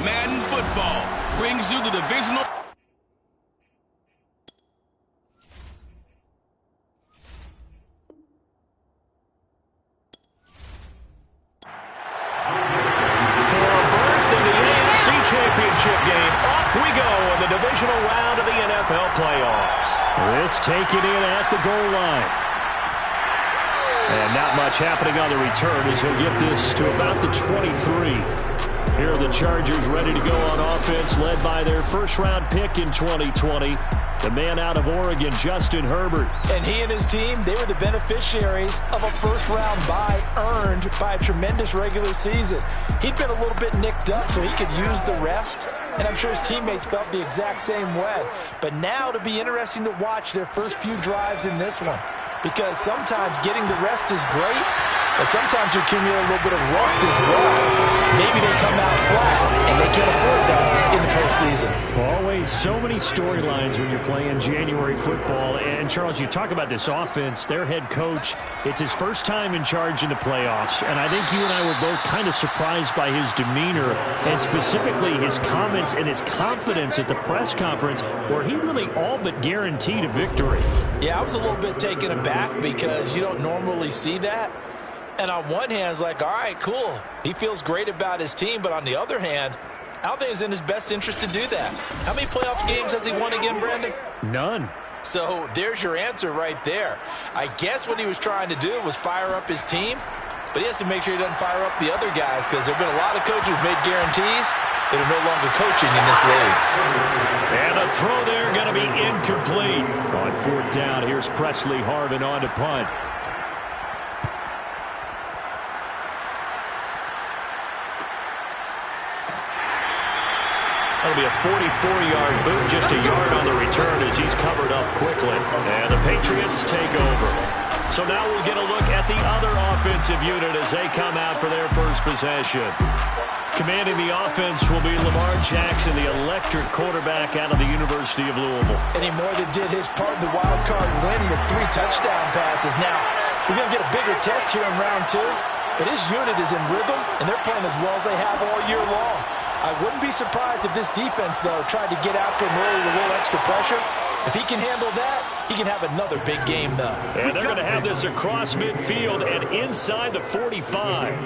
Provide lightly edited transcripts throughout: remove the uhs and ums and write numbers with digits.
Madden Football brings you the divisional. Championship game. Off we go in the divisional round of the NFL playoffs. This taken in at the goal line. And not much happening on the return as he'll get this to about the 23. Here are the Chargers ready to go on offense, led by their first-round pick in 2020, the man out of Oregon, Justin Herbert. And he and his team, they were the beneficiaries of a first-round bye earned by a tremendous regular season. He'd been a little bit nicked up, so he could use the rest. And I'm sure his teammates felt the exact same way. But now it'll be interesting to watch their first few drives in this one. Because sometimes getting the rest is great, but sometimes you accumulate a little bit of rust as well. Maybe they come out flat, and they can't afford that in the postseason. Always so many storylines when you're playing January football. And, Charles, you talk about this offense, their head coach, it's his first time in charge in the playoffs. And I think you and I were both kind of surprised by his demeanor and specifically his comments and his confidence at the press conference where he really all but guaranteed a victory. Yeah, I was a little bit taken aback because you don't normally see that. And on one hand, it's like, all right, cool. He feels great about his team. But on the other hand, I don't think it's in his best interest to do that. How many playoff games has he won again, Brandon? None. So there's your answer right there. I guess what he was trying to do was fire up his team. But he has to make sure he doesn't fire up the other guys because there have been a lot of coaches who've made guarantees that are no longer coaching in this league. And the throw there going to be incomplete. On fourth down, here's Presley Harvin on to punt. That'll be a 44-yard boot, just a yard on the return as he's covered up quickly. And the Patriots take over. So now we'll get a look at the other offensive unit as they come out for their first possession. Commanding the offense will be Lamar Jackson, the electric quarterback out of the University of Louisville. And he more than did his part in the wild card win with 3 touchdown passes. Now, he's going to get a bigger test here in round 2, but his unit is in rhythm, and they're playing as well as they have all year long. I wouldn't be surprised if this defense, though, tried to get after him early with a little extra pressure. If he can handle that, he can have another big game, though. And they're going to have this across midfield and inside the 45.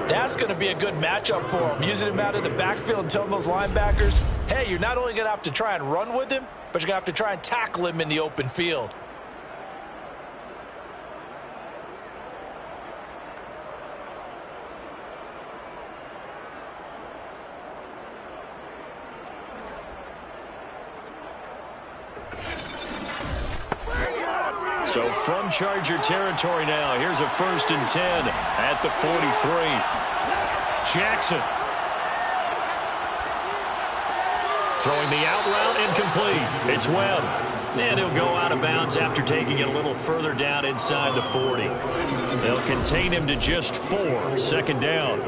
That's going to be a good matchup for him, using him out of the backfield and telling those linebackers, hey, you're not only going to have to try and run with him, but you're going to have to try and tackle him in the open field. So from Charger territory now, here's a 1st and 10 at the 43. Jackson. Throwing the out route incomplete. It's Webb. And he'll go out of bounds after taking it a little further down inside the 40. They'll contain him to just 4. 2nd down.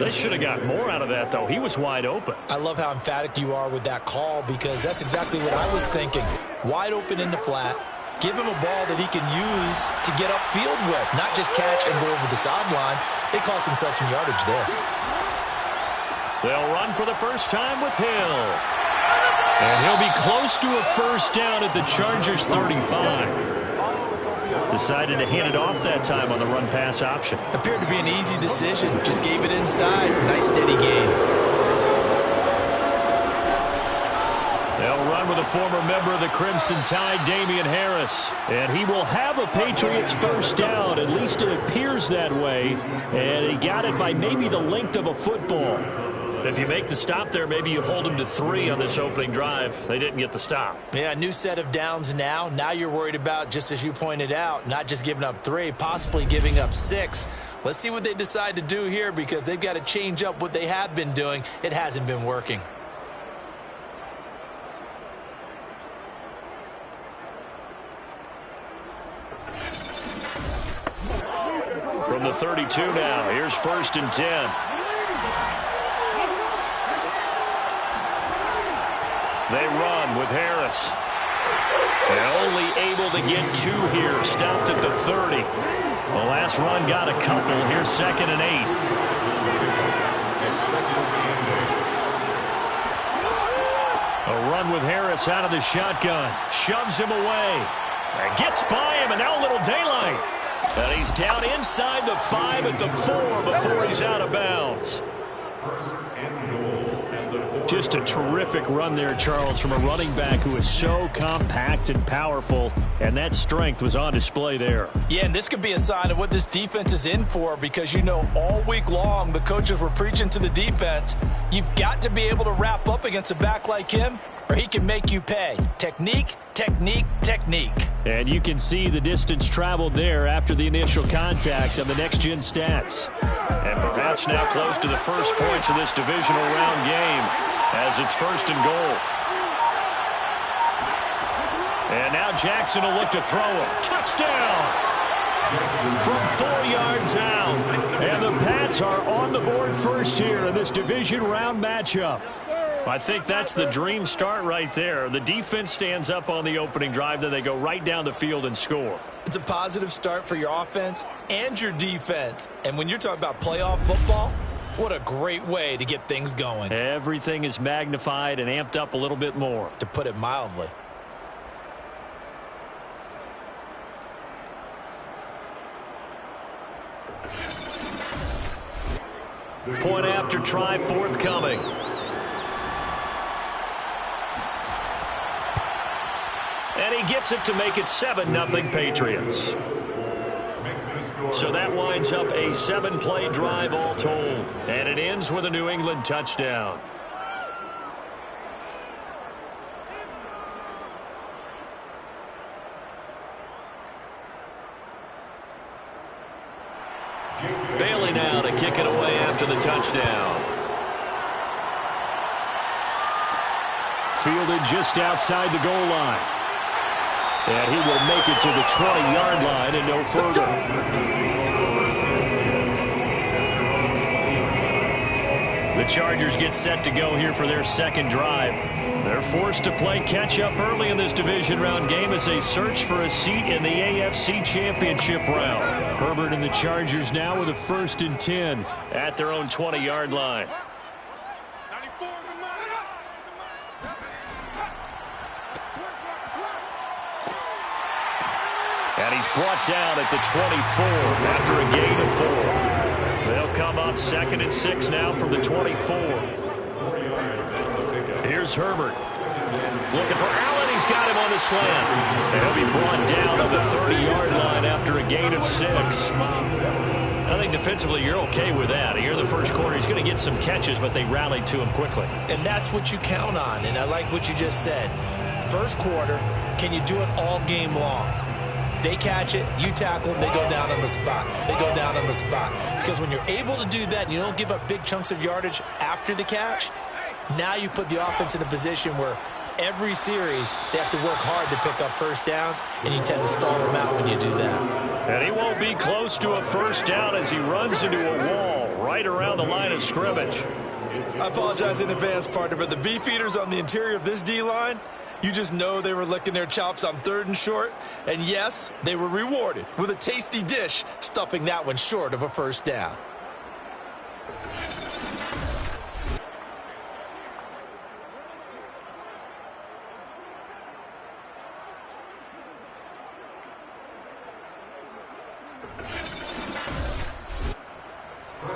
They should have got more out of that, though. He was wide open. I love how emphatic you are with that call because that's exactly what I was thinking. Wide open in the flat. Give him a ball that he can use to get upfield with, not just catch and go over the sideline. They cost themselves some yardage there. They'll run for the first time with Hill. And he'll be close to a 1st down at the Chargers 35. Decided to hand it off that time on the run-pass option. Appeared to be an easy decision. Just gave it inside. Nice steady gain. They'll run with a former member of the Crimson Tide, Damian Harris. And he will have a Patriots 1st down. At least it appears that way. And he got it by maybe the length of a football. If you make the stop there, maybe you hold him to 3 on this opening drive. They didn't get the stop. Yeah, new set of downs now. Now you're worried about, just as you pointed out, not just giving up 3, possibly giving up 6. Let's see what they decide to do here because they've got to change up what they have been doing. It hasn't been working. From the 32 now, here's 1st and 10. They run with Harris. They're only able to get 2 here. Stopped at the 30. The last run got a couple. Here's 2nd and 8. run with Harris out of the shotgun. Shoves him away. And gets by him, and now a little daylight. And he's down inside the 5 at the 4 before he's out of bounds. Just a terrific run there, Charles, from a running back who is so compact and powerful, and that strength was on display there. Yeah, and this could be a sign of what this defense is in for, because you know all week long the coaches were preaching to the defense, you've got to be able to wrap up against a back like him, or he can make you pay. Technique, technique, technique. And you can see the distance traveled there after the initial contact on the next-gen stats. And perhaps now close to the first points of this divisional round game as it's 1st and goal. And now Jackson will look to throw it. Touchdown! From 4 yards out. And the Pats are on the board first here in this division round matchup. I think that's the dream start right there. The defense stands up on the opening drive, then they go right down the field and score. It's a positive start for your offense and your defense. And when you're talking about playoff football, what a great way to get things going. Everything is magnified and amped up a little bit more, to put it mildly. Point after try forthcoming. And he gets it to make it 7-0 Patriots. So that winds up a 7-play drive all told. And it ends with a New England touchdown. Bailey now to kick it away after the touchdown. Fielded just outside the goal line. And he will make it to the 20-yard line and no further. The Chargers get set to go here for their second drive. They're forced to play catch-up early in this division round game as they search for a seat in the AFC Championship round. Herbert and the Chargers now with a 1st and 10 at their own 20-yard line. And he's brought down at the 24 after a gain of 4. They'll come up 2nd and 6 now from the 24. Here's Herbert. Looking for Allen. He's got him on the slant. And he'll be brought down at the 30-yard line after a gain of 6. I think defensively you're okay with that. Here in the first quarter, he's going to get some catches, but they rallied to him quickly. And that's what you count on, and I like what you just said. First quarter, can you do it all game long? They catch it, you tackle them, they go down on the spot. They go down on the spot. Because when you're able to do that and you don't give up big chunks of yardage after the catch, now you put the offense in a position where every series they have to work hard to pick up first downs, and you tend to stall them out when you do that. And he won't be close to a first down as he runs into a wall right around the line of scrimmage. I apologize in advance, partner, but the beefeaters on the interior of this D-line, you just know they were licking their chops on 3rd and short. And yes, they were rewarded with a tasty dish, stuffing that one short of a first down.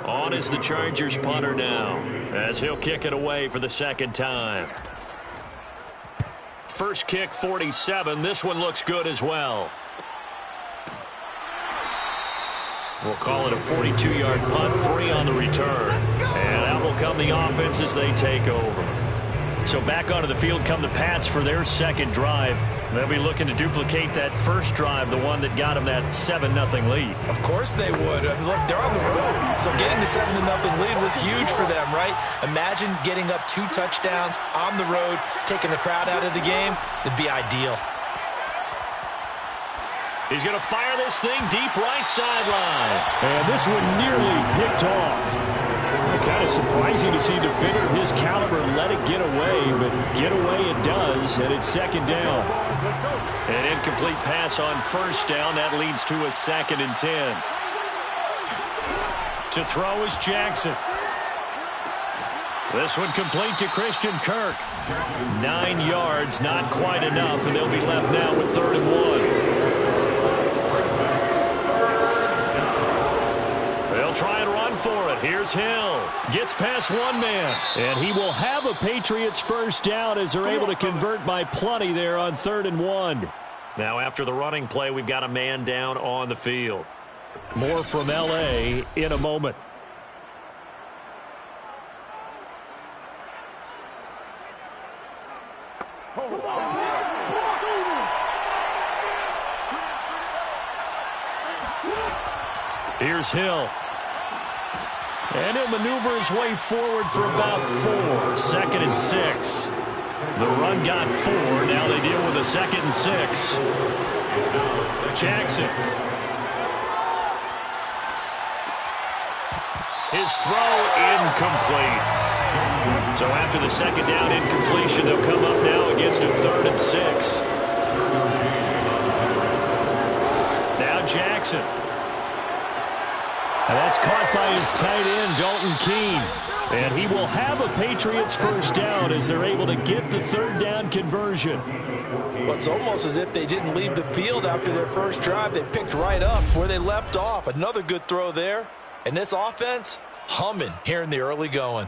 On is the Chargers punter now, as he'll kick it away for the 2nd time. First kick, 47. This one looks good as well. We'll call it a 42-yard punt, 3 on the return. And out will come the offense as they take over. So back onto the field come the Pats for their second drive. They'll be looking to duplicate that first drive, the one that got them that 7-0 lead. Of course they would. I mean, look, they're on the road. So getting the 7-0 lead was huge for them, right? Imagine getting up 2 touchdowns on the road, taking the crowd out of the game. It'd be ideal. He's going to fire this thing deep right sideline. And this one nearly picked off. Kind of surprising to see a defender of his caliber let it get away, but get away it does, and it's 2nd down. An incomplete pass on 1st down. That leads to a 2nd and 10. To throw is Jackson. This one complete to Christian Kirk. 9 yards, not quite enough, and they'll be left now with 3rd and 1. They'll try and run for it. Here's Hill. Gets past one man. And he will have a Patriots first down as they're able to convert by plenty there on 3rd and 1. Now after the running play, we've got a man down on the field. More from L.A. in a moment. Here's Hill. And he'll maneuver his way forward for about 4. 2nd and 6. The run got 4. Now they deal with a 2nd and 6. Jackson. His throw incomplete. So after the 2nd down incompletion, they'll come up now against a 3rd and 6. Now Jackson. And that's caught by his tight end, Dalton Keene. And he will have a Patriots first down as they're able to get the 3rd down conversion. Well, it's almost as if they didn't leave the field after their first drive. They picked right up where they left off. Another good throw there. And this offense, humming here in the early going.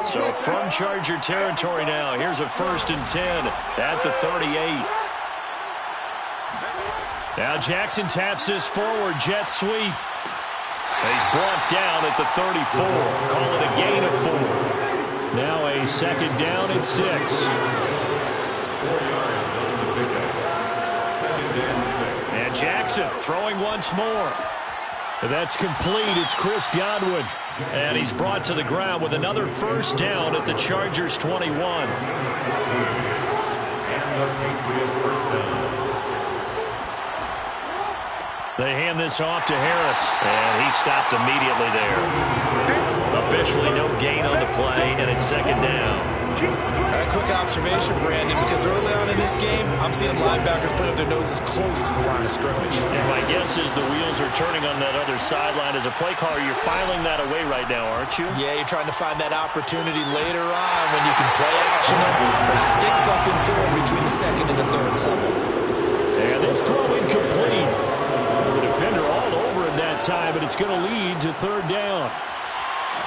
So from Charger territory now, here's a 1st and 10 at the 38. Now Jackson taps this forward, jet sweep. He's brought down at the 34. Call it a gain of 4. Now a 2nd down and 6. And Jackson throwing once more. That's complete. It's Chris Godwin. And he's brought to the ground with another first down at the Chargers 21. They hand this off to Harris, and he stopped immediately there. Officially no gain on the play, and it's 2nd down. A quick observation, Brandon, because early on in this game, I'm seeing linebackers putting up their noses close to the line of scrimmage. And my guess is the wheels are turning on that other sideline. As a play caller, you're filing that away right now, aren't you? Yeah, you're trying to find that opportunity later on when you can play action or stick something to them between the 2nd and the 3rd level. And this throw incomplete. The defender all over him that time, but it's going to lead to 3rd down.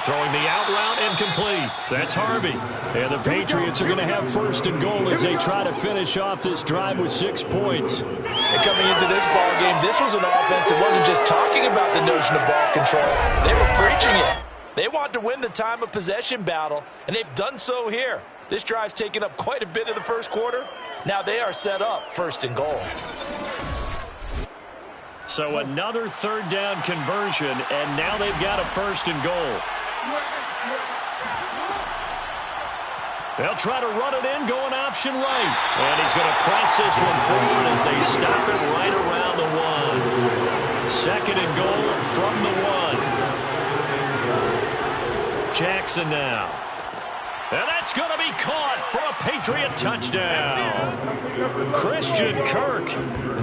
Throwing the out route incomplete. That's Harvey. And the Patriots are going to have 1st and goal as they try to finish off this drive with 6 points. And coming into this ball game, this was an offense that wasn't just talking about the notion of ball control. They were preaching it. They want to win the time of possession battle, and they've done so here. This drive's taken up quite a bit of the first quarter. Now they are set up 1st and goal. So another 3rd down conversion, and now they've got a 1st and goal. They'll try to run it in, going option right. And he's going to press this one forward as they stop it right around the 1. 2nd and goal from the 1. Jackson now. And that's going to be caught for a Patriot touchdown. Christian Kirk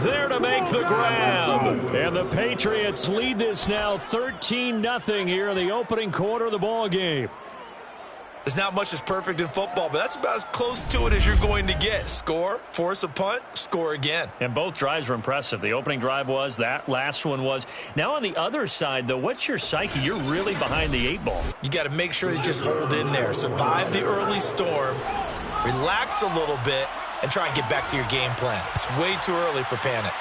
there to make the grab. And the Patriots lead this now 13-0 here in the opening quarter of the ball game. There's not much that's perfect in football, but that's about as close to it as you're going to get. Score, force a punt, score again. And both drives were impressive. The opening drive was, that last one was. Now on the other side, though, what's your psyche? You're really behind the 8 ball. You got to make sure you just hold in there. Survive the early storm, relax a little bit, and try and get back to your game plan. It's way too early for panic.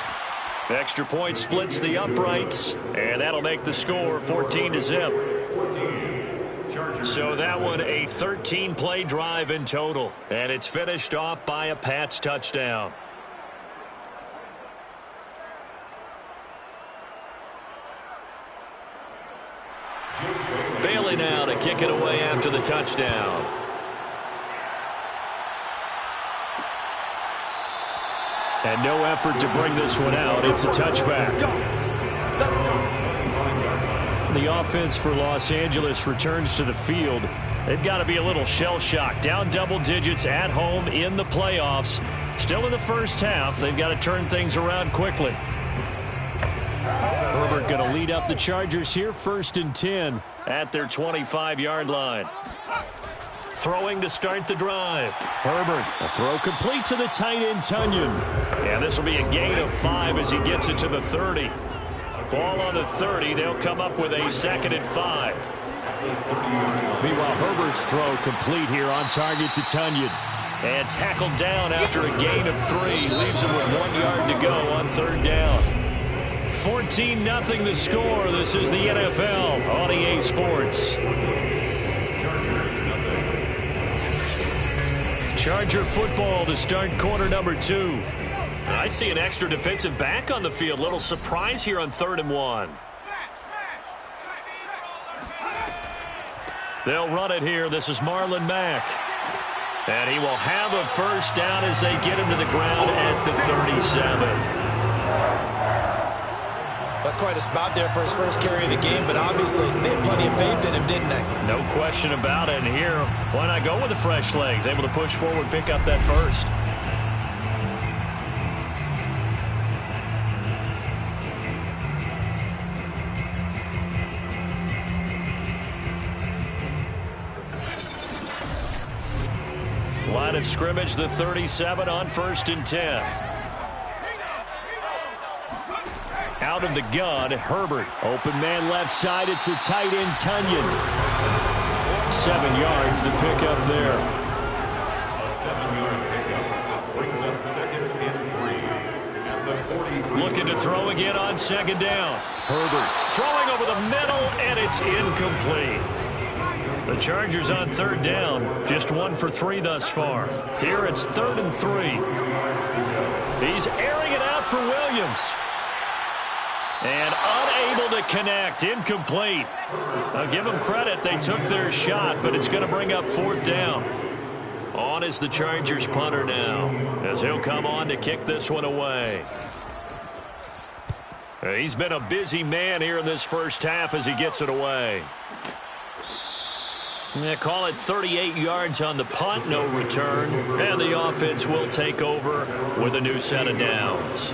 The extra point splits the uprights, and that'll make the score 14-0. So that one a 13-play drive in total, and it's finished off by a Pats touchdown. Bailey now to kick it away after the touchdown. And no effort to bring this one out. It's a touchback. The offense for Los Angeles returns to the field. They've got to be a little shell-shocked. Down double digits at home in the playoffs. Still in the first half. They've got to turn things around quickly. going to lead up the Chargers here, 1st and 10 at their 25-yard line. Throwing to start the drive. Herbert, a throw complete to the tight end, Tonyan. And this will be a gain of 5 as he gets it to the 30. Ball on the 30. They'll come up with a 2nd and 5. Meanwhile, Herbert's throw complete here on target to Tonyan. And tackled down after a gain of 3. Leaves him with 1 yard to go on 3rd down. 14-0 the score. This is the NFL on EA Sports. Charger football to start quarter number 2. I see an extra defensive back on the field. Little surprise here on 3rd and 1. They'll run it here. This is Marlon Mack. And he will have a 1st down as they get him to the ground at the 37. That's quite a spot there for his first carry of the game, but obviously they had plenty of faith in him, didn't they? No question about it. And here, why not go with the fresh legs? Able to push forward, pick up that 1st. Line of scrimmage, the 37 on 1st and 10. Out of the gun, Herbert. Open man left side. It's the tight end, Tonyan. 7 yards, the pickup there. A 7-yard pickup brings up 2nd and 3. At the 40. Looking to throw again on 2nd down. Herbert throwing over the middle, and it's incomplete. The Chargers on 3rd down. Just 1 for 3 thus far. Here it's 3rd and 3. He's airing it out for Williams. And unable to connect. Incomplete. I'll give them credit. They took their shot, but it's going to bring up 4th down. On is the Chargers punter now, as he'll come on to kick this one away. He's been a busy man here in this first half as he gets it away. They call it 38 yards on the punt, no return. And the offense will take over with a new set of downs.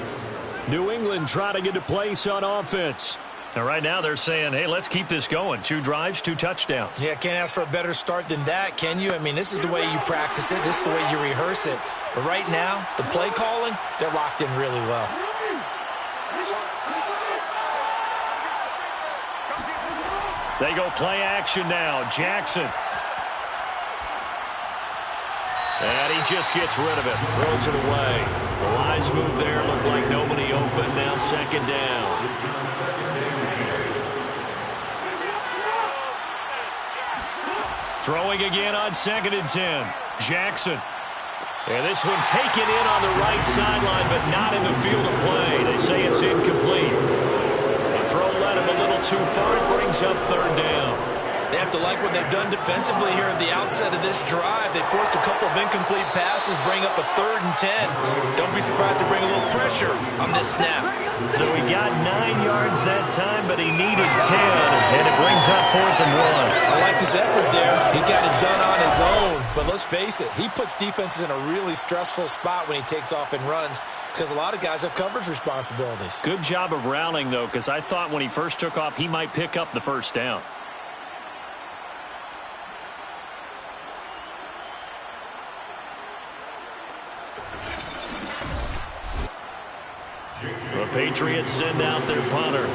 New England trying to get a place on offense. And right now they're saying, hey, let's keep this going. 2 drives, 2 touchdowns. Yeah, can't ask for a better start than that, can you? I mean, this is the way you practice it. This is the way you rehearse it. But right now, the play calling, they're locked in really well. They go play action now. Jackson. And he just gets rid of it. Throws it away. The lines move there. Looked like nobody open. Now 2nd down. Throwing again on 2nd and 10. Jackson. And this one taken in on the right sideline, but not in the field of play. They say it's incomplete. The throw led him a little too far. It brings up 3rd down. They have to like what they've done defensively here at the outset of this drive. They forced a couple of incomplete passes, bring up a 3rd and 10. Don't be surprised to bring a little pressure on this snap. So he got 9 yards that time, but he needed 10, and it brings up 4th and 1. I liked his effort there. He got it done on his own. But let's face it, he puts defenses in a really stressful spot when he takes off and runs because a lot of guys have coverage responsibilities. Good job of rallying, though, because I thought when he first took off, he might pick up the 1st down. The Patriots send out their punter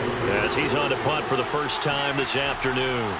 as he's on to punt for the first time this afternoon.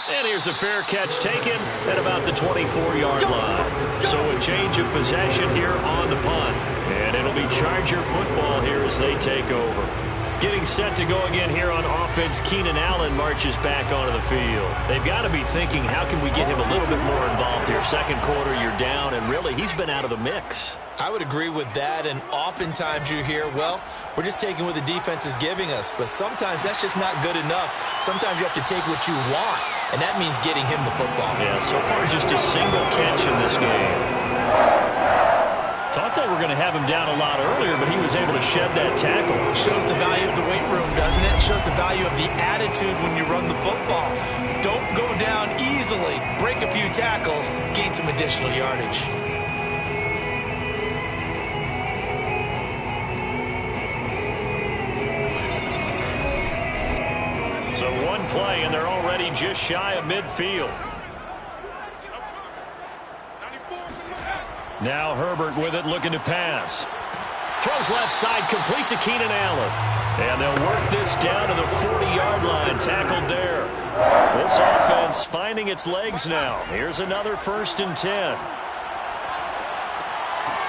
And here's a fair catch taken at about the 24-yard line. So a change of possession here on the punt. And it'll be Charger football here as they take over. Getting set to go again here on offense, Keenan Allen marches back onto the field. They've got to be thinking, how can we get him a little bit more involved here? 2nd quarter, you're down, and really, he's been out of the mix. I would agree with that, and oftentimes you hear, well, we're just taking what the defense is giving us, but sometimes that's just not good enough. Sometimes you have to take what you want, and that means getting him the football. Yeah, so far just a single catch in this game. Thought they were going to have him down a lot earlier, but he was able to shed that tackle. Shows the value of the weight room, doesn't it? Shows the value of the attitude when you run the football. Don't go down easily. Break a few tackles, gain some additional yardage. play, and they're already just shy of midfield. Now Herbert with it, looking to pass. Throws left side, complete to Keenan Allen. And they'll work this down to the 40-yard line, tackled there. This offense finding its legs now. Here's another 1st and 10.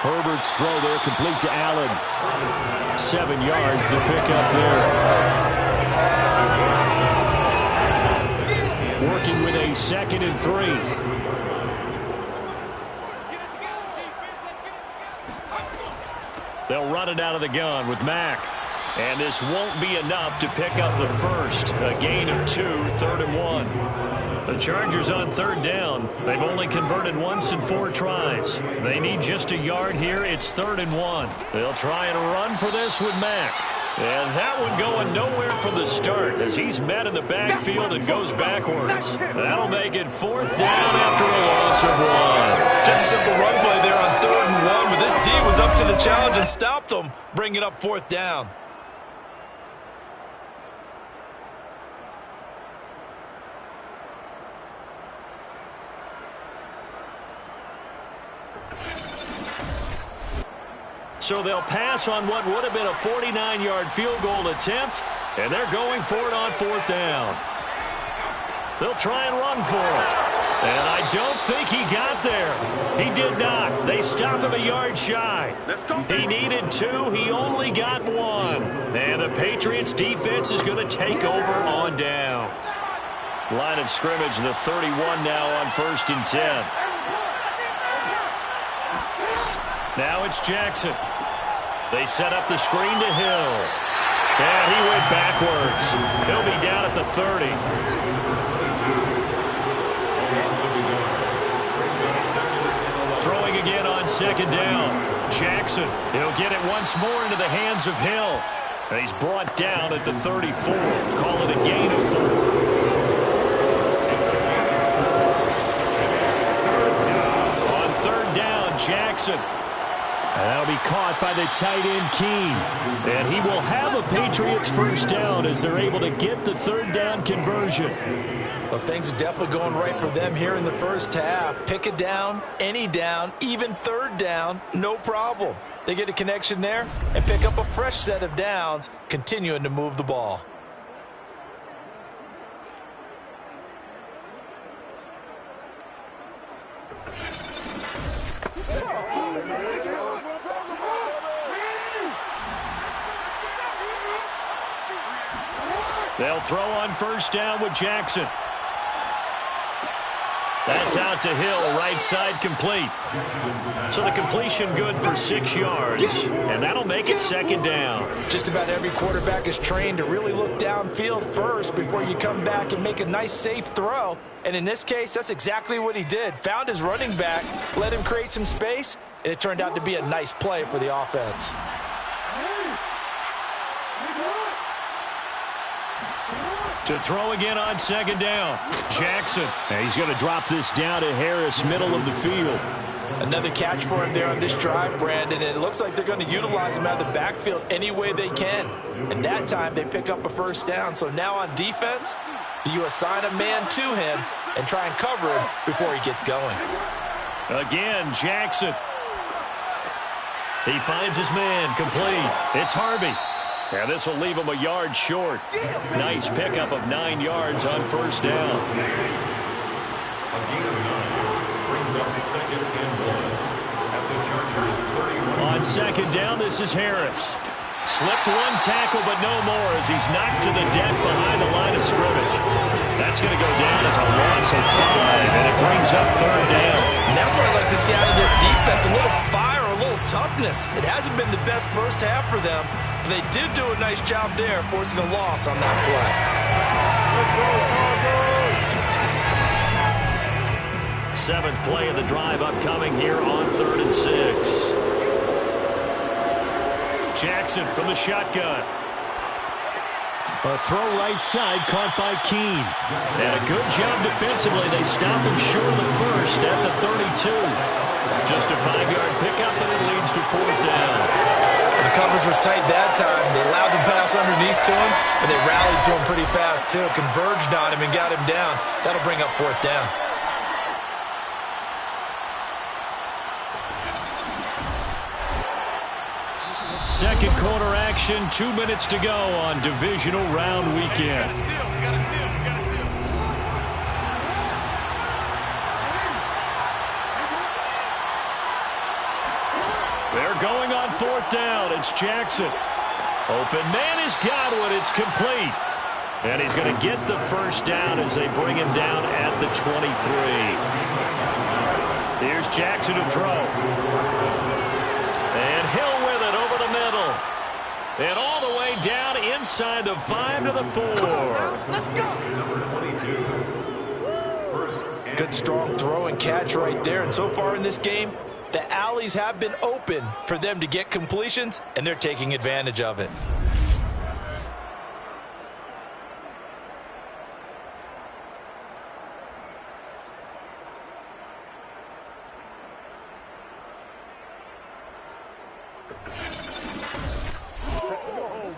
Herbert's throw there, complete to Allen. 7 yards, the pickup there. Working with a 2nd and 3. They'll run it out of the gun with Mack. And this won't be enough to pick up the first. A gain of 2, 3rd and 1. The Chargers on 3rd down. They've only converted once in 4 tries. They need just a yard here. It's 3rd and 1. They'll try and run for this with Mack. And that one going nowhere from the start as he's met in the backfield and goes backwards. That'll make it 4th down after a loss of 1. Just a simple run play there on 3rd and 1, but this D was up to the challenge and stopped them, bringing up 4th down. So they'll pass on what would have been a 49-yard field goal attempt, and they're going for it on 4th down. They'll try and run for it. And I don't think he got there. He did not. They stopped him a yard shy. He needed 2. He only got 1. And the Patriots defense is going to take over on downs. Line of scrimmage, the 31 now on 1st and 10. Now it's Jackson. They set up the screen to Hill. And he went backwards. He'll be down at the 30. Throwing again on 2nd down. Jackson, he'll get it once more into the hands of Hill. And he's brought down at the 34. Call it a gain of 4. On 3rd down, Jackson. And that'll be caught by the tight end, Keene. And he will have a Patriots 1st down as they're able to get the 3rd down conversion. Well, things are definitely going right for them here in the first half. Pick a down, any down, even 3rd down, no problem. They get a connection there and pick up a fresh set of downs, continuing to move the ball. They'll throw on 1st down with Jackson. That's out to Hill, right side complete. So the completion good for 6 yards, and that'll make it 2nd down. Just about every quarterback is trained to really look downfield first before you come back and make a nice, safe throw. And in this case, that's exactly what he did. Found his running back, let him create some space, and it turned out to be a nice play for the offense. To throw again on 2nd down. Jackson. And he's going to drop this down to Harris, middle of the field. Another catch for him there on this drive, Brandon. And it looks like they're going to utilize him out of the backfield any way they can. And that time they pick up a 1st down. So now on defense, you assign a man to him and try and cover him before he gets going. Again, Jackson. He finds his man, complete. It's Harvey. And this will leave him a yard short. Nice pickup of 9 yards on 1st down. A gain of 9 brings up 2nd and 1 at the Chargers 31. On 2nd down, this is Harris. Slipped 1 tackle, but no more as he's knocked to the deck behind the line of scrimmage. That's going to go down as a loss of 5, and it brings up 3rd down. And that's what I like to see out of this defense, a little fire, a little toughness. It hasn't been the best first half for them, but they did do a nice job there, forcing a loss on that play. 7th play of the drive upcoming here on 3rd and 6. Jackson from the shotgun. A throw right side caught by Keene. And a good job defensively. They stop him short of the first at the 32. Just a 5-yard pickup, and it leads to 4th down. The coverage was tight that time. They allowed the pass underneath to him, but they rallied to him pretty fast, too. Converged on him and got him down. That'll bring up fourth down. Second quarter action, 2 minutes to go on divisional round weekend. They're going on fourth down. It's Jackson. Open man is Godwin. It's complete. And he's going to get the first down as they bring him down at the 23. Here's Jackson to throw. And Hill with it over the middle. And all the way down inside the 5 to the 4. Let's go. Number 22. Good strong throw and catch right there. And so far in this game, the alleys have been open for them to get completions, and they're taking advantage of it.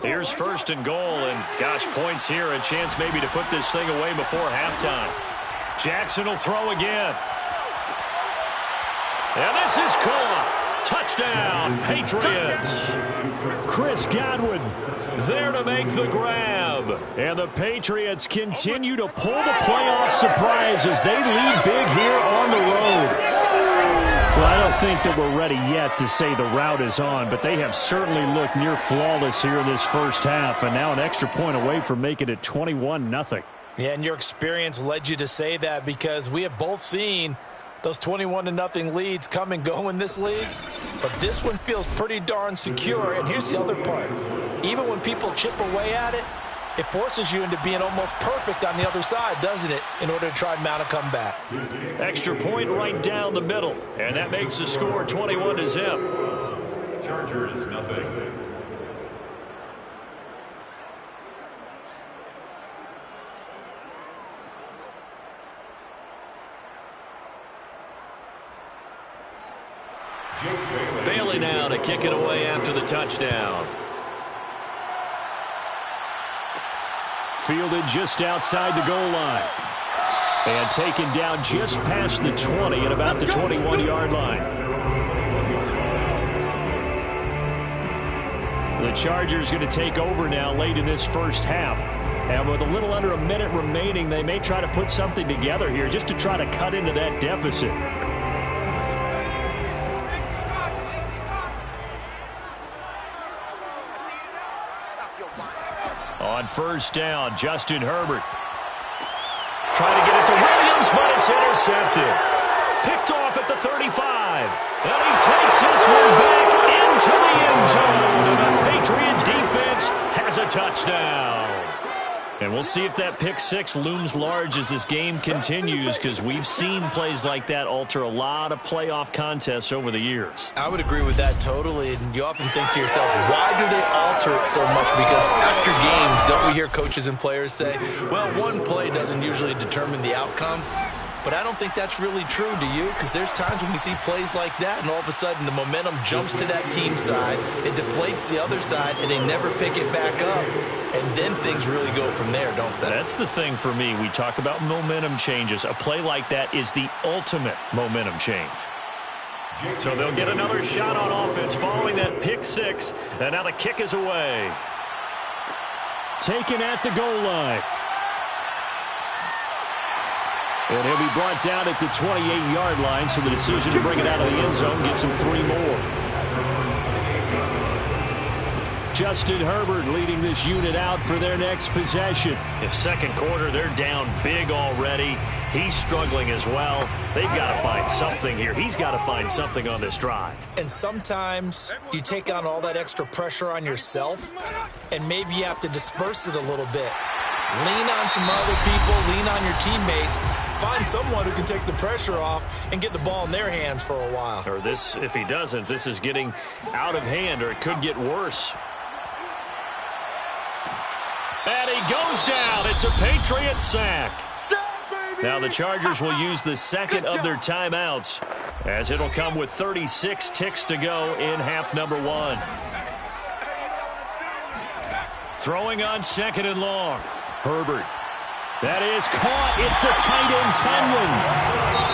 Here's first and goal, and gosh, points here, a chance maybe to put this thing away before halftime. Jackson will throw again. And this is caught. Touchdown, Patriots. Chris Godwin there to make the grab. And the Patriots continue to pull the playoff surprise as they lead big here on the road. Well, I don't think that we're ready yet to say the route is on, but they have certainly looked near flawless here in this first half, and now an extra point away from making it 21-0. Yeah, and your experience led you to say that because we have both seen those 21-0 leads come and go in this league. But this one feels pretty darn secure. And here's the other part. Even when people chip away at it, it forces you into being almost perfect on the other side, doesn't it, in order to try and mount a comeback. Extra point right down the middle. And that makes the score 21-0. Chargers, nothing. Bailey now to kick it away after the touchdown. Fielded just outside the goal line. And taken down just past the 20 at about the 21-yard line. The Chargers going to take over now late in this first half. And with a little under a minute remaining, they may try to put something together here just to try to cut into that deficit. On first down, Justin Herbert. Trying to get it to Williams, but it's intercepted. Picked off at the 35. And he takes this one back into the end zone. And the Patriot defense has a touchdown. And we'll see if that pick six looms large as this game continues, because we've seen plays like that alter a lot of playoff contests over the years. I would agree with that totally. And you often think to yourself, why do they alter it so much? Because after games, don't we hear coaches and players say, well, one play doesn't usually determine the outcome. But I don't think that's really true, do you? Because there's times when we see plays like that, and all of a sudden the momentum jumps to that team side, it deflates the other side, and they never pick it back up. And then things really go from there, don't they? That's the thing for me. We talk about momentum changes. A play like that is the ultimate momentum change. So they'll get another shot on offense following that pick six, and now the kick is away. Taken at the goal line. And he'll be brought down at the 28-yard line, so the decision to bring it out of the end zone gets him 3 more. Justin Herbert leading this unit out for their next possession. In second quarter, they're down big already. He's struggling as well. They've got to find something here. He's got to find something on this drive. And sometimes you take on all that extra pressure on yourself, and maybe you have to disperse it a little bit. Lean on some other people, lean on your teammates, find someone who can take the pressure off and get the ball in their hands for a while. Or this, if he doesn't, this is getting out of hand, or it could get worse. And he goes down. It's a Patriot sack. Now the Chargers will use the second of their timeouts, as it'll come with 36 ticks to go in half number 1. Throwing on 2nd and long. Herbert. That is caught. It's the tight end Tenwin.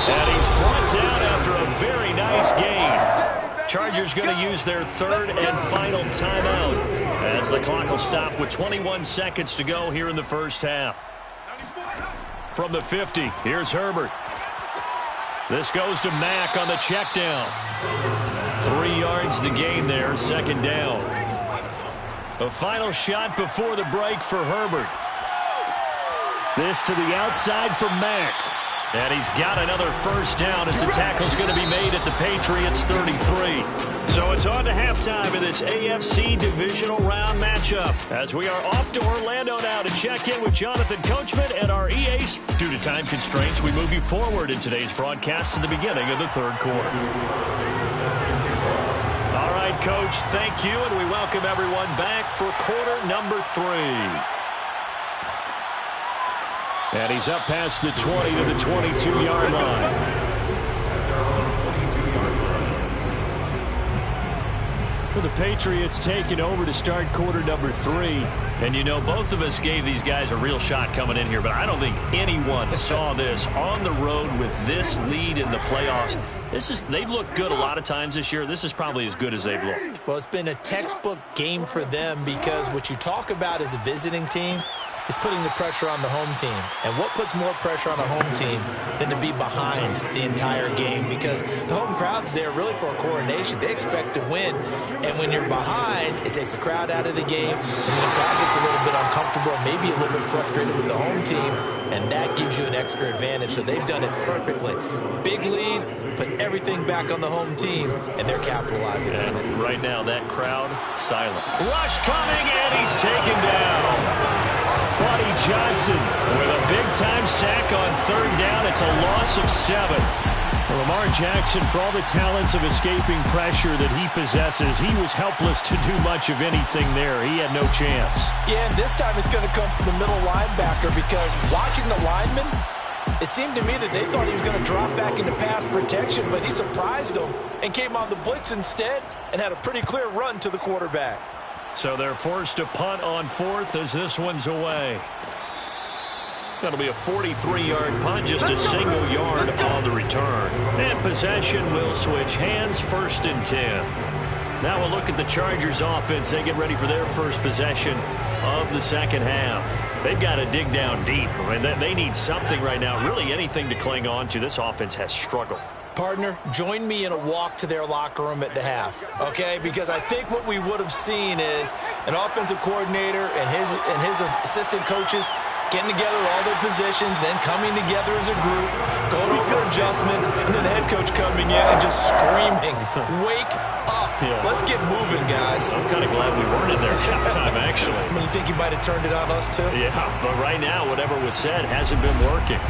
And he's brought down after a very nice gain. Chargers going to use their 3rd and final timeout as the clock will stop with 21 seconds to go here in the first half. From the 50, here's Herbert. This goes to Mack on the check down. 3 yards the gain there, 2nd down. A final shot before the break for Herbert. This to the outside for Mack. And he's got another first down as the tackle's going to be made at the Patriots 33. So it's on to halftime in this AFC divisional round matchup as we are off to Orlando now to check in with Jonathan Coachman and our EA. Due to time constraints, we move you forward in today's broadcast to the beginning of the 3rd quarter. All right, Coach, thank you, and we welcome everyone back for quarter number 3. And he's up past the 20 to the 22-yard line. Well, the Patriots taking over to start quarter number 3. And, you know, both of us gave these guys a real shot coming in here, but I don't think anyone saw this on the road with this lead in the playoffs. They've looked good a lot of times this year. This is probably as good as they've looked. Well, it's been a textbook game for them because what you talk about as a visiting team is putting the pressure on the home team. And what puts more pressure on a home team than to be behind the entire game? Because the home crowd's there really for a coronation. They expect to win. And when you're behind, it takes the crowd out of the game. And when the crowd gets a little bit uncomfortable, maybe a little bit frustrated with the home team, and that gives you an extra advantage. So they've done it perfectly. Big lead, put everything back on the home team, and they're capitalizing on it. Right now, that crowd, silent. Rush coming, and he's taken down. Buddy Johnson with a big-time sack on 3rd down. It's a loss of 7. Lamar Jackson, for all the talents of escaping pressure that he possesses, he was helpless to do much of anything there. He had no chance. Yeah, and this time it's going to come from the middle linebacker because watching the lineman, it seemed to me that they thought he was going to drop back into pass protection, but he surprised them and came on the blitz instead and had a pretty clear run to the quarterback. So they're forced to punt on 4th as this one's away. That'll be a 43-yard punt, just a single yard on the return. And possession will switch hands, 1st and 10. Now we'll look at the Chargers offense. They get ready for their first possession of the 2nd half. They've got to dig down deep. I mean, they need something right now, really anything to cling on to. This offense has struggled. Partner, join me in a walk to their locker room at the half, okay? Because I think what we would have seen is an offensive coordinator and his assistant coaches getting together all their positions, then coming together as a group, going over adjustments, and then the head coach coming in and just screaming, wake up. Yeah. Let's get moving, guys. I'm kind of glad we weren't in there at halftime, actually. I mean, you think you might have turned it on us, too? Yeah, but right now, whatever was said hasn't been working.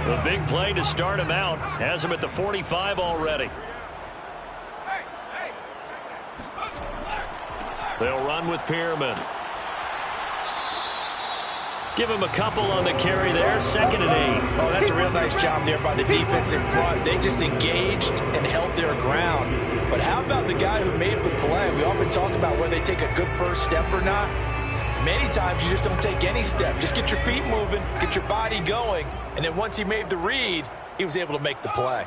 The big play to start him out has him at the 45 already. They'll run with Pearman. Give him a couple on the carry there. 2nd and 8. Oh, that's a real nice job there by the defense in front. They just engaged and held their ground. But how about the guy who made the play? We often talk about whether they take a good first step or not. Many times you just don't take any step. Just get your feet moving, get your body going, and then once he made the read, he was able to make the play.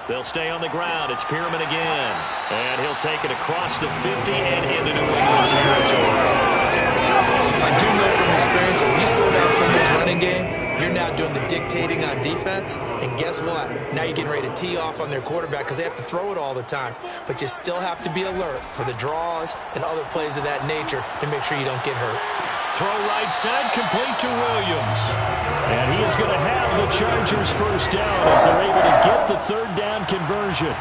They'll stay on the ground. It's Pearman again. And he'll take it across the 50 and into New England territory. I do know from experience, if you slow down somebody's running game, you're now doing the dictating on defense, and guess what? Now you're getting ready to tee off on their quarterback because they have to throw it all the time. But you still have to be alert for the draws and other plays of that nature to make sure you don't get hurt. Throw right side, complete to Williams. And he is going to have the Chargers first down as they're able to get the 3rd down conversion.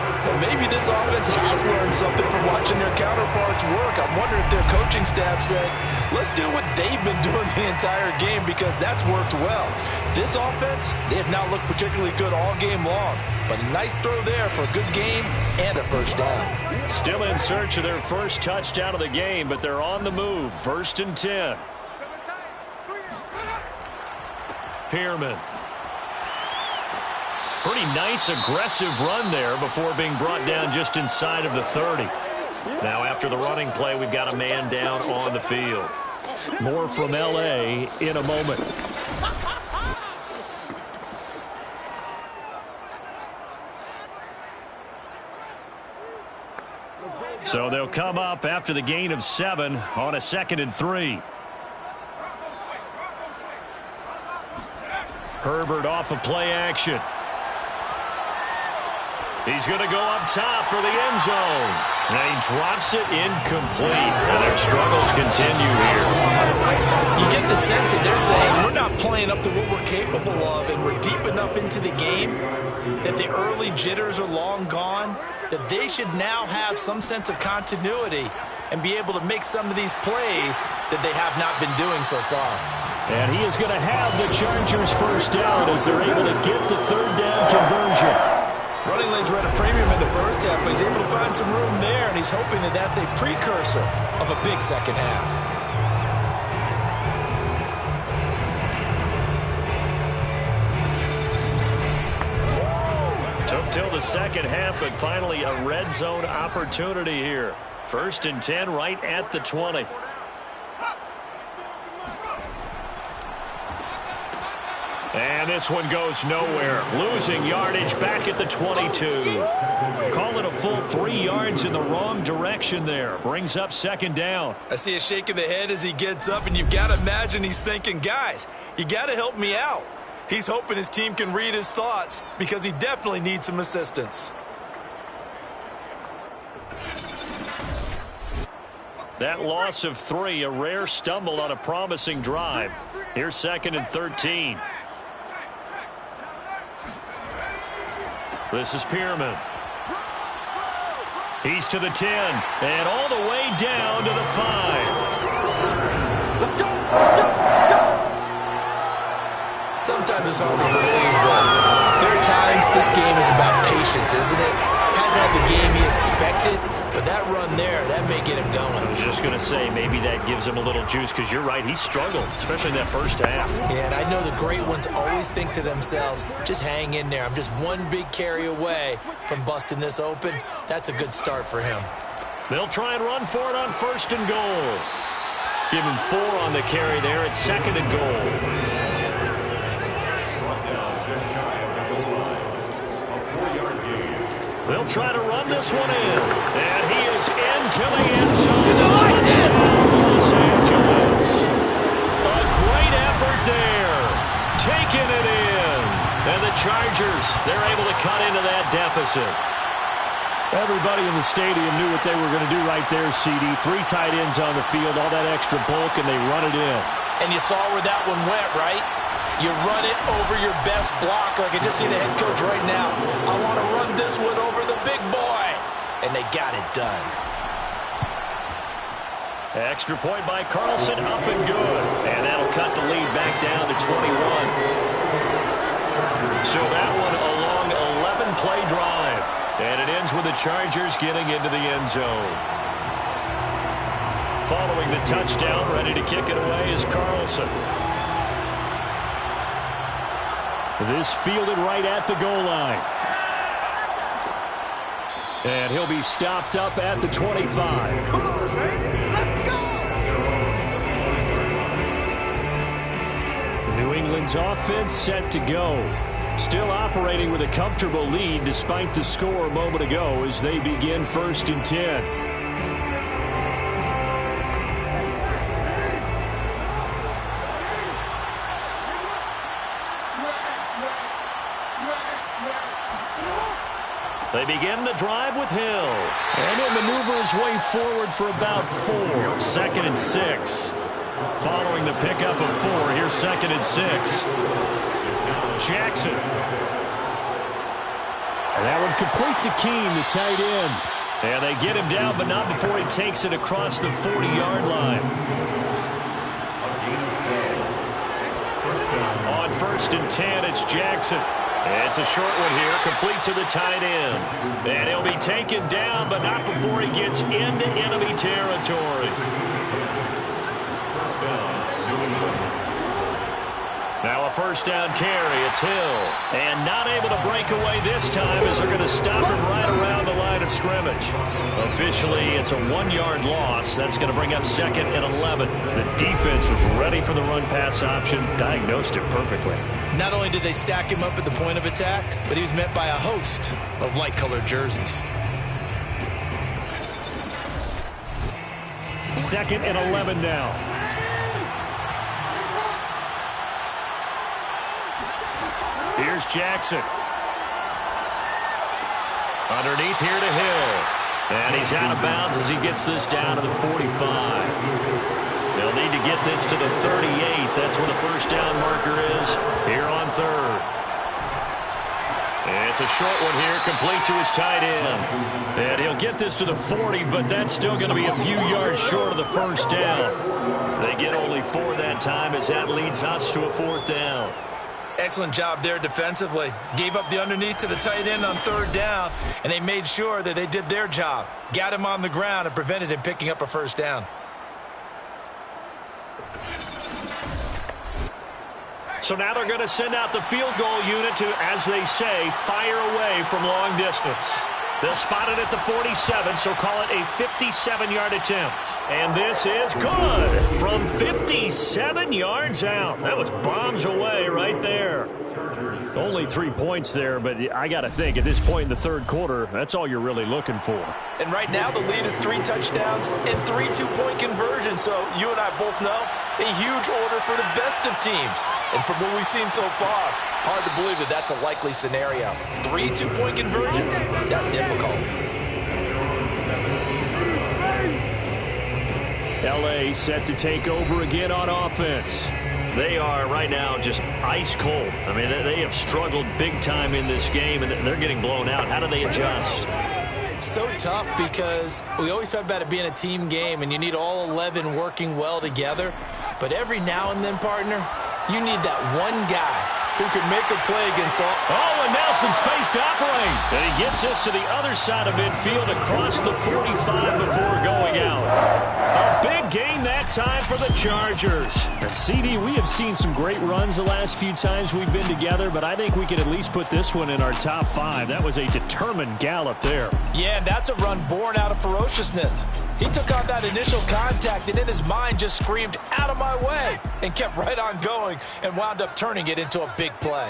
Well, maybe this offense has learned something from watching their counterparts work. I'm wondering if their coaching staff said, let's do what they've been doing the entire game because that's worked well. This offense, they have not looked particularly good all game long. But a nice throw there for a good game and a first down. Still in search of their first touchdown of the game, but they're on the move. 1st and 10. Pearman. Pretty nice, aggressive run there before being brought down just inside of the 30. Now, after the running play, we've got a man down on the field. More from L.A. in a moment. So they'll come up after the gain of 7 on a 2nd and 3. Herbert off of play action. He's going to go up top for the end zone. And he drops it incomplete. And their struggles continue here. You get the sense that they're saying we're not playing up to what we're capable of, and we're deep enough into the game that the early jitters are long gone, that they should now have some sense of continuity and be able to make some of these plays that they have not been doing so far. And he is going to have the Chargers first down as they're able to get the 3rd down conversion. Running lanes were at a premium in the first half, but he's able to find some room there, and he's hoping that that's a precursor of a big second half. Took till the second half, but finally a red zone opportunity here. 1st and 10 right at the 20. And this one goes nowhere. Losing yardage back at the 22. Call it a full 3 yards in the wrong direction there. Brings up 2nd down. I see a shake of the head as he gets up, and you've got to imagine he's thinking, guys, you got to help me out. He's hoping his team can read his thoughts because he definitely needs some assistance. That loss of 3, a rare stumble on a promising drive. Here's 2nd and 13. This is Pearman. He's to the 10, and all the way down to the 5. Let's go! Sometimes it's hard to believe, but there are times this game is about patience, isn't it? Hasn't had the game he expected, but that run there, that may get him going. I was just going to say, maybe that gives him a little juice, because you're right, he struggled, especially in that first half. Yeah, and I know the great ones always think to themselves, just hang in there. I'm just one big carry away from busting this open. That's a good start for him. They'll try and run for it on 1st and goal. Give him 4 on the carry there at 2nd and goal. They'll try to run this one in. And he is into the end zone. Touchdown, Los Angeles. A great effort there. Taking it in. And the Chargers, they're able to cut into that deficit. Everybody in the stadium knew what they were going to do right there, CD. 3 tight ends on the field, all that extra bulk, and they run it in. And you saw where that one went, right? You run it over your best blocker. I can just see the head coach right now. I want to run this one over the big boy. And they got it done. Extra point by Carlson, up and good. And that'll cut the lead back down to 21. So that one a long 11-play drive. And it ends with the Chargers getting into the end zone. Following the touchdown, ready to kick it away is Carlson. This fielded right at the goal line. And he'll be stopped up at the 25. Come on, let's go! New England's offense set to go. Still operating with a comfortable lead despite the score a moment ago as they begin 1st and 10. They begin the drive with Hill. And he'll maneuver his way forward for about 4. 2nd and 6. Following the pickup of 4, here's 2nd and 6. Jackson. And that one complete to Keene, the tight end. And they get him down, but not before he takes it across the 40-yard line. On 1st and 10, it's Jackson. It's a short one here, complete to the tight end. And he'll be taken down, but not before he gets into enemy territory. Now a first down carry. It's Hill. And not able to break away this time as they're going to stop him right around the line of scrimmage. Officially, it's a 1-yard loss. That's going to bring up 2nd and 11. The defense was ready for the run-pass option, diagnosed it perfectly. Not only did they stack him up at the point of attack, but he was met by a host of light-colored jerseys. 2nd and 11 now. Here's Jackson. Underneath here to Hill. And he's out of bounds as he gets this down to the 45. They'll need to get this to the 38. That's where the first down marker is here on 3rd. It's a short one here, complete to his tight end. And he'll get this to the 40, but that's still going to be a few yards short of the first down. They get only 4 that time as that leads us to a 4th down. Excellent job there defensively. Gave up the underneath to the tight end on 3rd down, and they made sure that they did their job. Got him on the ground and prevented him picking up a first down. So now they're going to send out the field goal unit to, as they say, fire away from long distance. They'll spot it at the 47, so call it a 57-yard attempt. And this is good from 57 yards out. That was bombs away right there. Only 3 points there, but I got to think at this point in the 3rd quarter, that's all you're really looking for. And right now the lead is 3 touchdowns and 3 two-point conversions. So you and I both know a huge order for the best of teams. And from what we've seen so far, hard to believe that that's a likely scenario. 3 two-point conversions? That's difficult. L.A. set to take over again on offense. They are right now just ice cold. I mean, they have struggled big time in this game, and they're getting blown out. How do they adjust? So tough because we always talk about it being a team game, and you need all 11 working well together. But every now and then, partner, you need that one guy who can make a play against all. Oh, and now some space to operate. And he gets us to the other side of midfield across the 45 before going out. A big gain that time for the Chargers. And CD, we have seen some great runs the last few times we've been together, but I think we could at least put this one in our top 5. That was a determined gallop there. Yeah, and that's a run born out of ferociousness. He took on that initial contact and in his mind just screamed, "Out of my way," and kept right on going and wound up turning it into a big play.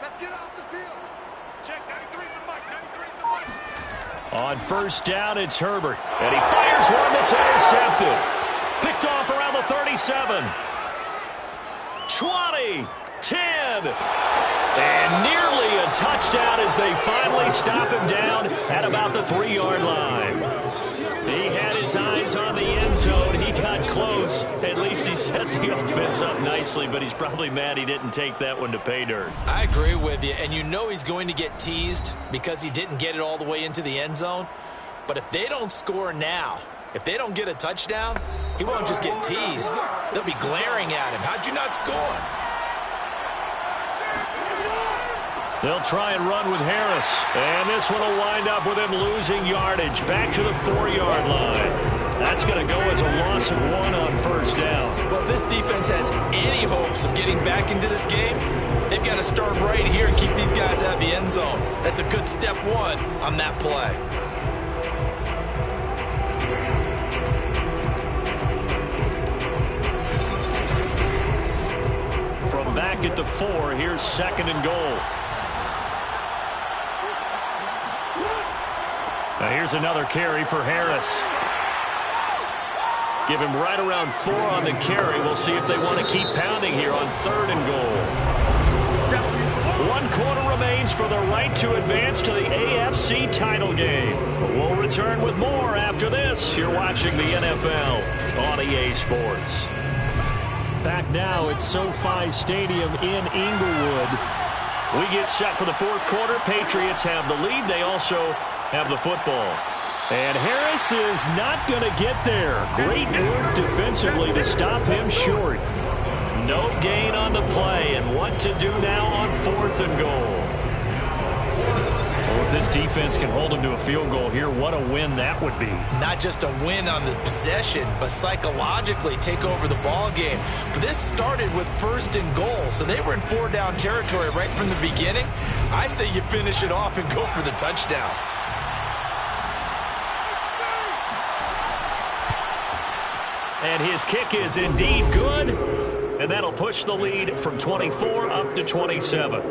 Let's get off the field. Check 93's the mic. 93's the mic. On first down, it's Herbert. And he fires one that's intercepted. Picked off around the 37. 20. 10. And nearly a touchdown as they finally stop him down at about the 3-yard line. He had his eyes on the end zone. He got close. At least he set the offense up nicely, but he's probably mad he didn't take that one to pay dirt. I agree with you, and you know he's going to get teased because he didn't get it all the way into the end zone. But if they don't score now, if they don't get a touchdown, he won't just get teased. They'll be glaring at him. How'd you not score? They'll try and run with Harris. And this one will wind up with him losing yardage back to the 4-yard line. That's going to go as a loss of 1 on first down. Well, if this defense has any hopes of getting back into this game, they've got to start right here and keep these guys out of the end zone. That's a good step 1 on that play. From back at the 4, here's 2nd and goal. Now here's another carry for Harris. Give him right around 4 on the carry. We'll see if they want to keep pounding here on 3rd and goal. 1 quarter remains for the right to advance to the AFC title game. We'll return with more after this. You're watching the NFL on EA Sports. Back now at SoFi Stadium in Inglewood. We get set for the 4th quarter. Patriots have the lead. They also have the football. And Harris is not going to get there. Great work defensively to stop him short. No gain on the play, and what to do now on 4th and goal. Well, if this defense can hold them to a field goal here, what a win that would be. Not just a win on the possession, but psychologically take over the ball game. But this started with 1st and goal, so they were in 4-down territory right from the beginning. I say you finish it off and go for the touchdown. And his kick is indeed good, and that'll push the lead from 24 up to 27.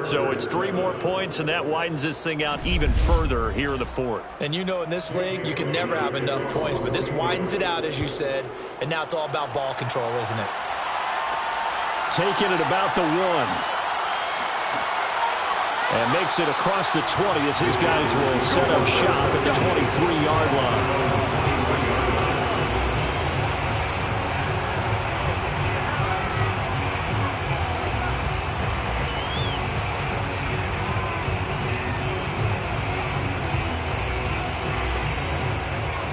So it's 3 more points, and that widens this thing out even further here in the 4th. And you know in this league, you can never have enough points, but this widens it out, as you said, and now it's all about ball control, isn't it? Taking it about the 1. And makes it across the 20 as his guys will set up shop at the 23-yard line.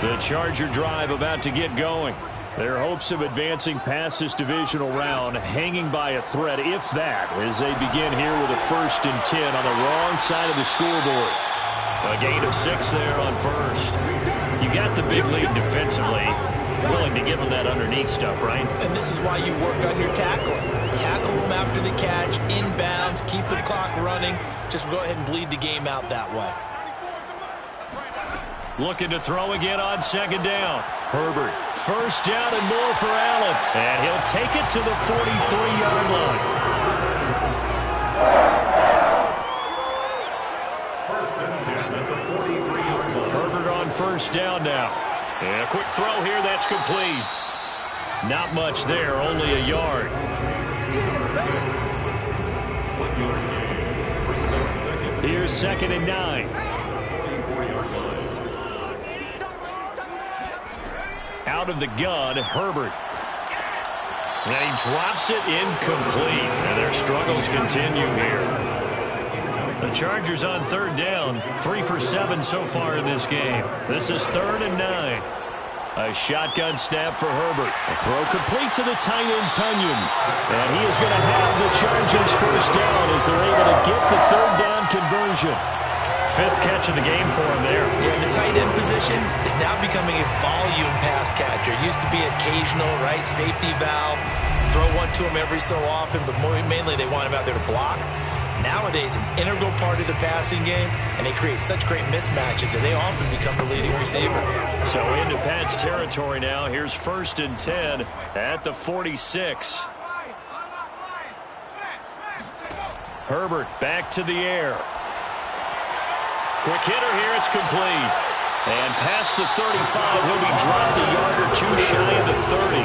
The Charger drive about to get going. Their hopes of advancing past this divisional round hanging by a thread, if that, as they begin here with a 1st and 10 on the wrong side of the scoreboard. A gain of 6 there on 1st. You got the big lead defensively. Willing to give them that underneath stuff, right? And this is why you work on your tackling. Tackle them after the catch, inbounds, keep the clock running. Just go ahead and bleed the game out that way. Looking to throw again on 2nd down. Herbert. 1st down and more for Allen. And he'll take it to the 43-yard line. 1st and 10 at the 43-yard line. Herbert on 1st down now. And a quick throw here, that's complete. Not much there, only a yard. 1 yard gain brings up 2nd. Here's 2nd and 9. 44-yard line. Out of the gun, Herbert. And he drops it incomplete. And their struggles continue here. The Chargers on 3rd down. 3 for 7 so far in this game. This is 3rd and 9. A shotgun snap for Herbert. A throw complete to the tight end, Tunyon. And he is going to have the Chargers 1st down as they're able to get the 3rd down conversion. 5th catch of the game for him there. Yeah, the tight end position is now becoming a volume pass catcher. It used to be occasional, right? Safety valve. Throw one to him every so often, but mainly they want him out there to block. Nowadays, an integral part of the passing game, and they create such great mismatches that they often become the leading receiver. So into Pat's territory now. Here's 1st and 10 at the 46. Herbert back to the air. Quick hitter here, it's complete. And past the 35, he'll be dropped a yard or 2 shy of the 30.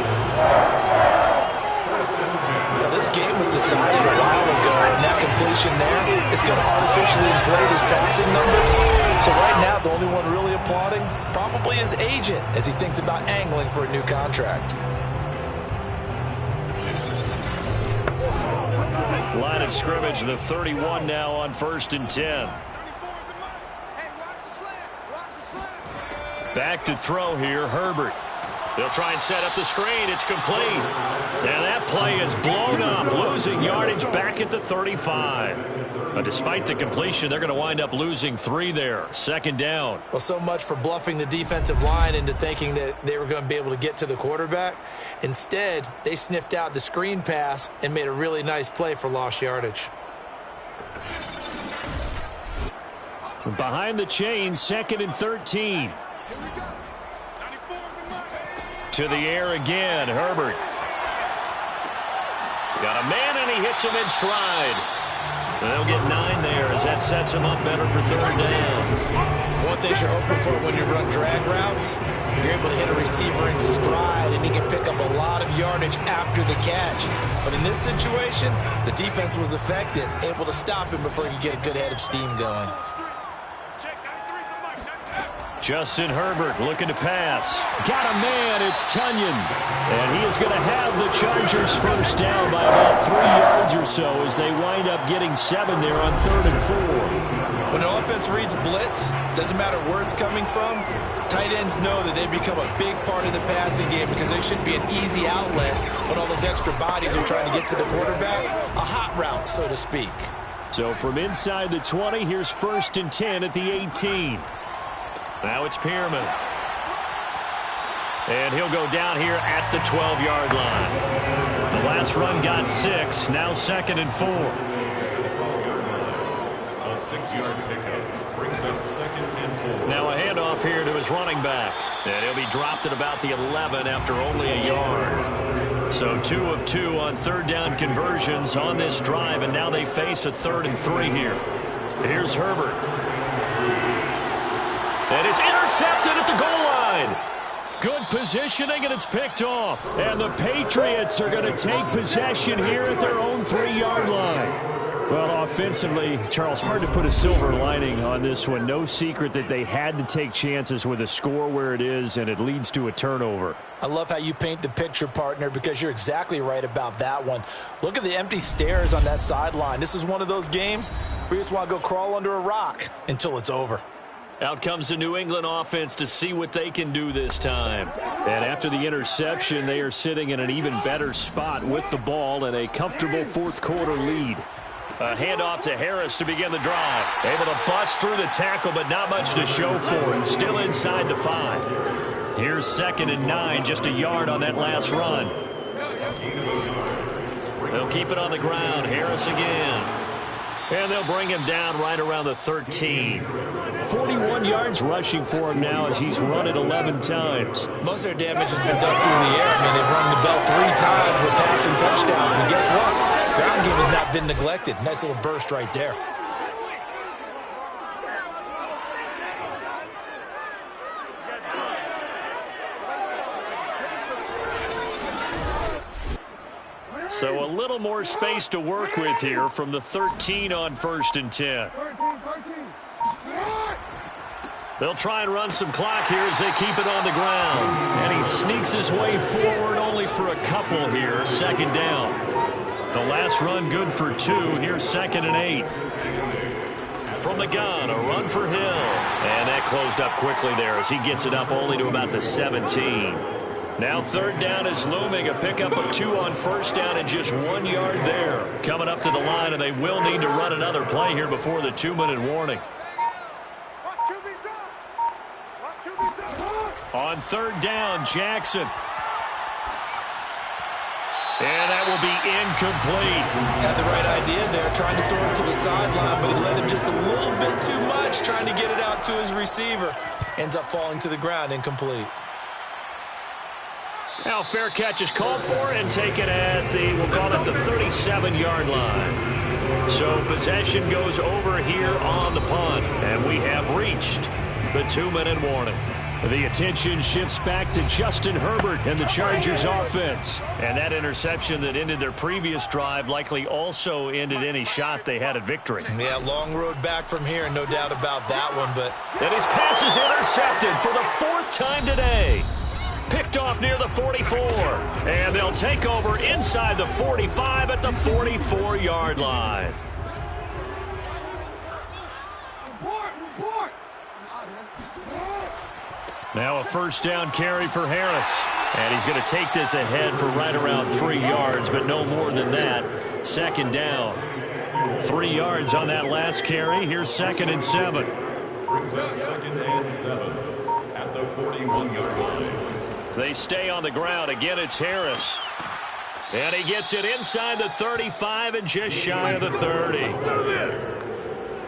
Now, this game was decided a while ago, and that completion there is going to artificially inflate his passing numbers. So right now, the only one really applauding probably his agent as he thinks about angling for a new contract. Line of scrimmage, the 31 now on 1st and 10. Back to throw here, Herbert. They'll try and set up the screen. It's complete. And that play is blown up, losing yardage back at the 35. But despite the completion, they're going to wind up losing 3 there. 2nd down. Well, so much for bluffing the defensive line into thinking that they were going to be able to get to the quarterback. Instead, they sniffed out the screen pass and made a really nice play for lost yardage. Behind the chains, 2nd and 13. To the air again, Herbert. Got a man, and he hits him in stride. They'll get 9 there as that sets him up better for 3rd down. One thing you're hoping for when you run drag routes, you're able to hit a receiver in stride, and he can pick up a lot of yardage after the catch. But in this situation, the defense was effective, able to stop him before he could get a good head of steam going. Justin Herbert looking to pass. Got a man, it's Tunyon. And he is going to have the Chargers 1st down by about 3 yards or so as they wind up getting 7 there on 3rd and 4. When an offense reads blitz, doesn't matter where it's coming from, tight ends know that they become a big part of the passing game because they should be an easy outlet when all those extra bodies are trying to get to the quarterback. A hot route, so to speak. So from inside the 20, here's 1st and 10 at the 18. Now it's Pearman. And he'll go down here at the 12-yard line. The last run got 6. Now 2nd and 4. A 6-yard pickup brings up 2nd and 4. Now a handoff here to his running back. And he'll be dropped at about the 11 after only a yard. So 2 of 2 on 3rd down conversions on this drive, and now they face a 3rd and 3 here. Here's Herbert. And it's intercepted at the goal line. Good positioning, and it's picked off. And the Patriots are going to take possession here at their own 3-yard line. Well, offensively, Charles, hard to put a silver lining on this one. No secret that they had to take chances with a score where it is, and it leads to a turnover. I love how you paint the picture, partner, because you're exactly right about that one. Look at the empty stairs on that sideline. This is one of those games where you just want to go crawl under a rock until it's over. Out comes the New England offense to see what they can do this time. And after the interception, they are sitting in an even better spot with the ball and a comfortable 4th quarter lead. A handoff to Harris to begin the drive. Able to bust through the tackle, but not much to show for it. Still inside the 5. Here's 2nd and 9, just a yard on that last run. They'll keep it on the ground. Harris again. And they'll bring him down right around the 13. 41 yards rushing for him now as he's run it 11 times. Most of their damage has been done through the air. I mean, they've run the bell 3 times with passing touchdowns. But guess what? Ground game has not been neglected. Nice little burst right there. So a little more space to work with here from the 13 on 1st and 10. They'll try and run some clock here as they keep it on the ground. And he sneaks his way forward only for a couple here. 2nd down. The last run good for 2. Here's 2nd and 8. From the gun, a run for Hill. And that closed up quickly there as he gets it up only to about the 17. Now 3rd down is looming. A pickup of 2 on 1st down and just 1 yard there. Coming up to the line, and they will need to run another play here before the 2-minute warning. On 3rd down, Jackson. And that will be incomplete. Had the right idea there, trying to throw it to the sideline, but he let him just a little bit too much, trying to get it out to his receiver. Ends up falling to the ground, incomplete. Now fair catch is called for and taken at the, we'll call it the 37-yard line. So possession goes over here on the punt, and we have reached the 2-minute warning. The attention shifts back to Justin Herbert and the Chargers offense. And that interception that ended their previous drive likely also ended any shot they had at victory. Yeah, long road back from here, no doubt about that one. But and his pass is intercepted for the 4th time today. Picked off near the 44. And they'll take over inside the 45 at the 44-yard line. Now a 1st down carry for Harris. And he's going to take this ahead for right around 3 yards, but no more than that. 2nd down. 3 yards on that last carry. Here's 2nd and 7. Brings up 2nd and 7 at the 41-yard line. They stay on the ground. Again, it's Harris. And he gets it inside the 35 and just shy of the 30.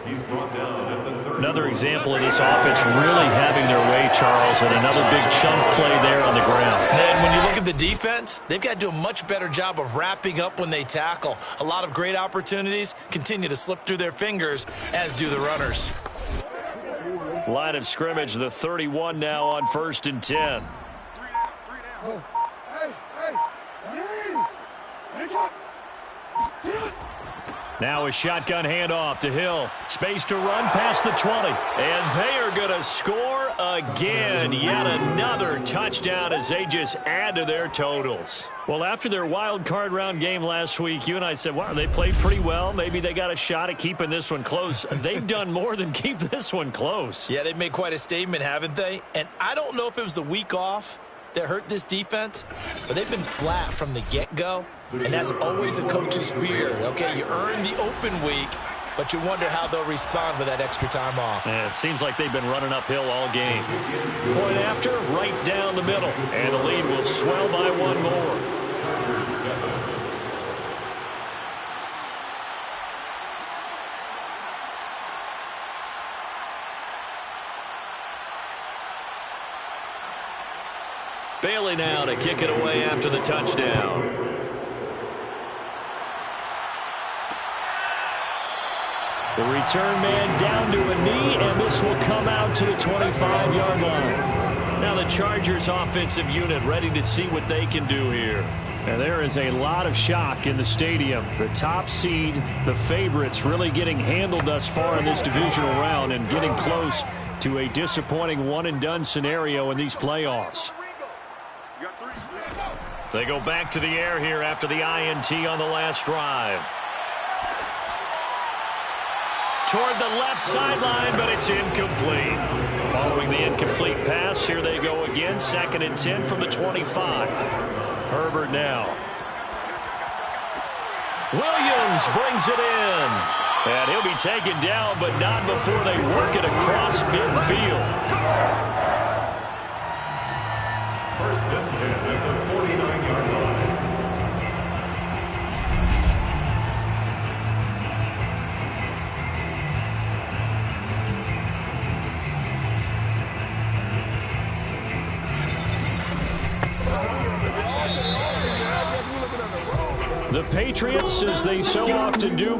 He's brought down at the 30. Another example of this offense really having their way, Charles, and another big chunk play there on the ground. And when you look at the defense, they've got to do a much better job of wrapping up when they tackle. A lot of great opportunities continue to slip through their fingers, as do the runners. Line of scrimmage, the 31 now on 1st and 10. Now a shotgun handoff to Hill. Space to run past the 20. And they are going to score again. Yet another touchdown as they just add to their totals. Well, after their wild card round game last week, you and I said, wow, they played pretty well. Maybe they got a shot at keeping this one close. They've done more than keep this one close. Yeah, they've made quite a statement, haven't they? And I don't know if it was the week off that hurt this defense, but they've been flat from the get-go. And that's always a coach's fear. Okay, you earn the open week, but you wonder how they'll respond with that extra time off. And it seems like they've been running uphill all game. Point after, right down the middle. And the lead will swell by one more. Bailey now to kick it away after the touchdown. The return man down to a knee, and this will come out to the 25-yard line. Now the Chargers offensive unit ready to see what they can do here. And there is a lot of shock in the stadium. The top seed, the favorites, really getting handled thus far in this divisional round and getting close to a disappointing one-and-done scenario in these playoffs. They go back to the air here after the INT on the last drive. Toward the left sideline, but it's incomplete. Following the incomplete pass, here they go again. 2nd and 10 from the 25. Herbert now. Williams brings it in. And he'll be taken down, but not before they work it across midfield. First and 10 at the 49-yard line. The Patriots, as they so often do,